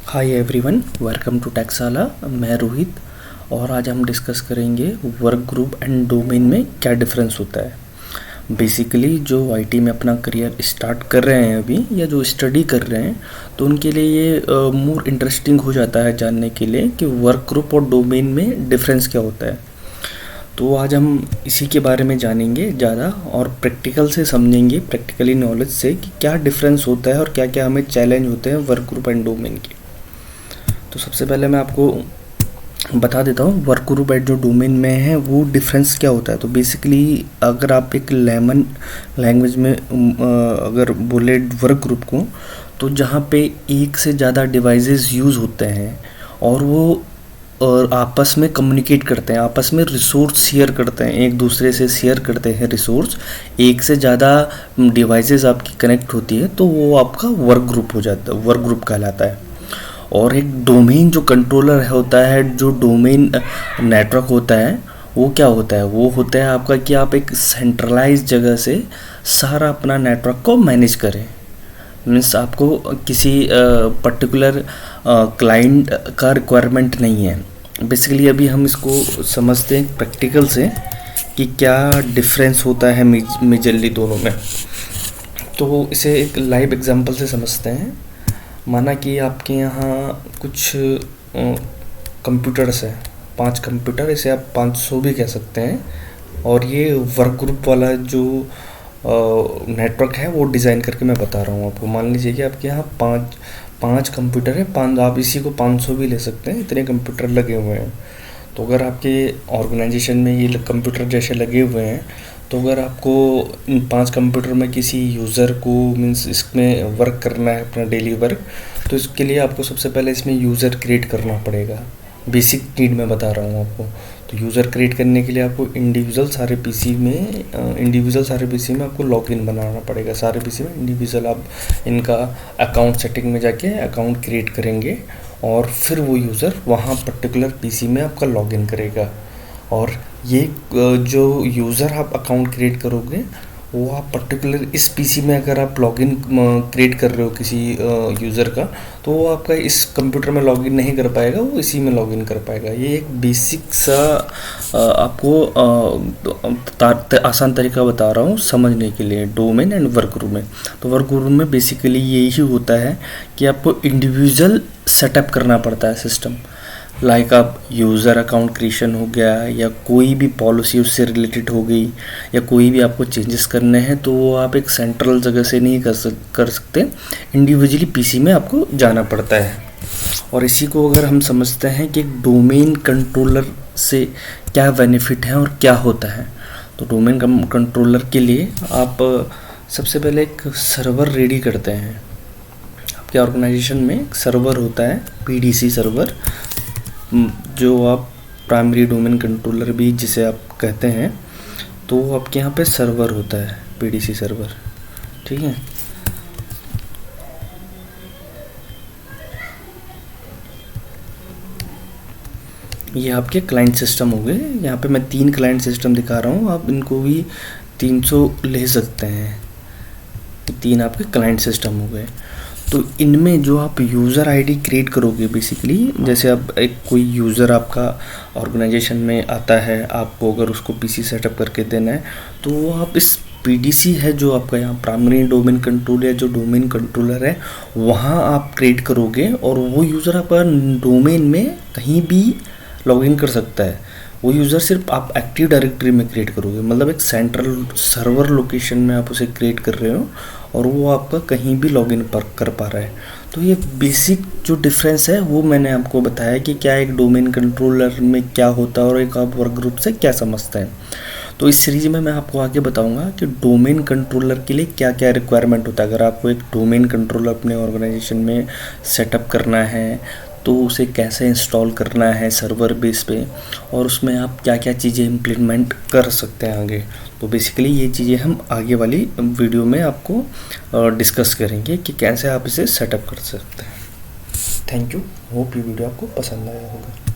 Hi everyone, welcome to Techsala. मैं रोहित और आज हम डिस्कस करेंगे वर्क ग्रुप एंड डोमेन में क्या डिफरेंस होता है। बेसिकली जो आईटी में अपना करियर स्टार्ट कर रहे हैं अभी या जो स्टडी कर रहे हैं तो उनके लिए ये मोर इंटरेस्टिंग हो जाता है जानने के लिए कि वर्क ग्रुप और डोमेन में डिफरेंस क्या होता है। तो आज हम इसी के बारे में जानेंगे ज़्यादा और प्रैक्टिकल से समझेंगे, प्रैक्टिकली नॉलेज से कि क्या डिफरेंस होता है और क्या क्या हमें चैलेंज होते हैं वर्क ग्रुप एंड डोमेन के। तो सबसे पहले मैं आपको बता देता हूँ वर्क ग्रुप एंड जो डोमेन में है वो डिफरेंस क्या होता है। तो बेसिकली अगर आप एक लेमन लैंग्वेज में अगर बोले वर्क ग्रुप को, तो जहाँ पे एक से ज़्यादा डिवाइसेस यूज़ होते हैं और वो और आपस में कम्युनिकेट करते हैं, आपस में रिसोर्स शेयर करते हैं, एक दूसरे से शेयर करते हैं रिसोर्स। एक से ज़्यादा डिवाइसेस आपकी कनेक्ट होती है तो वो आपका वर्क ग्रुप हो जाता है, वर्क ग्रुप कहलाता है। और एक डोमेन जो कंट्रोलर होता है, जो डोमेन नेटवर्क होता है, वो क्या होता है, वो होता है आपका कि आप एक सेंट्रलाइज जगह से सारा अपना नेटवर्क को मैनेज करें। मीन्स आपको किसी पर्टिकुलर क्लाइंट का रिक्वायरमेंट नहीं है। बेसिकली अभी हम इसको समझते हैं प्रैक्टिकल से कि क्या डिफरेंस होता है मेजरली दोनों में। तो इसे एक लाइव एग्जांपल से समझते हैं। माना कि आपके यहाँ कुछ कंप्यूटर्स हैं, 5 कंप्यूटर, इसे आप 500 भी कह सकते हैं। और ये वर्क ग्रुप वाला जो नेटवर्क है वो डिज़ाइन करके मैं बता रहा हूँ आपको। मान लीजिए कि आपके यहाँ पाँच कंप्यूटर है, आप इसी को 500 भी ले सकते हैं, इतने कंप्यूटर लगे हुए हैं। तो अगर आपके ऑर्गेनाइजेशन में ये कंप्यूटर जैसे लगे हुए हैं, तो अगर आपको इन 5 कंप्यूटर में किसी यूज़र को मीन्स इसमें वर्क करना है अपना डेली वर्क, तो इसके लिए आपको सबसे पहले इसमें यूज़र क्रिएट करना पड़ेगा। बेसिक नीड मैं बता रहा हूँ आपको। तो यूज़र क्रिएट करने के लिए आपको इंडिविजुअल सारे पीसी में आपको लॉगिन बनाना पड़ेगा। सारे पीसी में इंडिविजुअल आप इनका अकाउंट सेटिंग में जाके अकाउंट क्रिएट करेंगे और फिर वो यूज़र वहाँ पर्टिकुलर पीसी में आपका लॉगिन करेगा। और ये जो यूज़र आप अकाउंट क्रिएट करोगे वो आप पर्टिकुलर इस पीसी में अगर आप लॉगिन क्रिएट कर रहे हो किसी यूज़र का, तो वो आपका इस कंप्यूटर में लॉगिन नहीं कर पाएगा, वो इसी में लॉगिन कर पाएगा। ये एक बेसिक सा आपको आसान तरीका बता रहा हूँ समझने के लिए डोमेन एंड वर्क ग्रुप में। तो वर्क ग्रुप में बेसिकली यही होता है कि आपको इंडिविजुअल सेटअप करना पड़ता है सिस्टम। लाइक आप यूज़र अकाउंट क्रिएशन हो गया या कोई भी पॉलिसी उससे रिलेटेड हो गई या कोई भी आपको चेंजेस करने हैं, तो वो आप एक सेंट्रल जगह से नहीं कर सकते, इंडिविजुअली पीसी में आपको जाना पड़ता है। और इसी को अगर हम समझते हैं कि डोमेन कंट्रोलर से क्या बेनिफिट है और क्या होता है, तो डोमेन कंट्रोलर के लिए आप सबसे पहले एक सर्वर रेडी करते हैं। आपके ऑर्गेनाइजेशन में एक सर्वर होता है, पीडीसी सर्वर, जो आप प्राइमरी डोमेन कंट्रोलर भी जिसे आप कहते हैं। तो आपके यहाँ पे सर्वर होता है, पीडीसी सर्वर, ठीक है। ये आपके क्लाइंट सिस्टम हो गए। यहाँ पे मैं 3 क्लाइंट सिस्टम दिखा रहा हूँ, आप इनको भी 300 ले सकते हैं। 3 आपके क्लाइंट सिस्टम हो गए। तो इनमें जो आप यूज़र आईडी क्रिएट करोगे, बेसिकली जैसे आप एक कोई यूज़र आपका ऑर्गेनाइजेशन में आता है, आपको अगर उसको पीसी सेटअप करके देना है, तो वो आप इस पीडीसी है जो आपका यहाँ प्राइमरी डोमेन कंट्रोल या जो डोमेन कंट्रोलर है वहाँ आप क्रिएट करोगे और वो यूज़र आपका डोमेन में कहीं भी लॉगिन कर सकता है। वो यूज़र सिर्फ आप एक्टिव डायरेक्टरी में क्रिएट करोगे, मतलब एक सेंट्रल सर्वर लोकेशन में आप उसे क्रिएट कर रहे हो और वो आपका कहीं भी लॉगिन कर पा रहा है। तो ये बेसिक जो डिफरेंस है वो मैंने आपको बताया कि क्या एक डोमेन कंट्रोलर में क्या होता है और एक आप वर्क ग्रुप से क्या समझते हैं। तो इस सीरीज में मैं आपको आगे बताऊंगा कि डोमेन कंट्रोलर के लिए क्या क्या रिक्वायरमेंट होता है। अगर आपको एक डोमेन कंट्रोलर अपने ऑर्गेनाइजेशन में सेटअप करना है तो उसे कैसे इंस्टॉल करना है सर्वर बेस पे, और उसमें आप क्या क्या चीज़ें इम्प्लीमेंट कर सकते हैं आगे। तो बेसिकली ये चीज़ें हम आगे वाली वीडियो में आपको डिस्कस करेंगे कि कैसे आप इसे सेटअप कर सकते हैं। थैंक यू, होप ये वीडियो आपको पसंद आया होगा।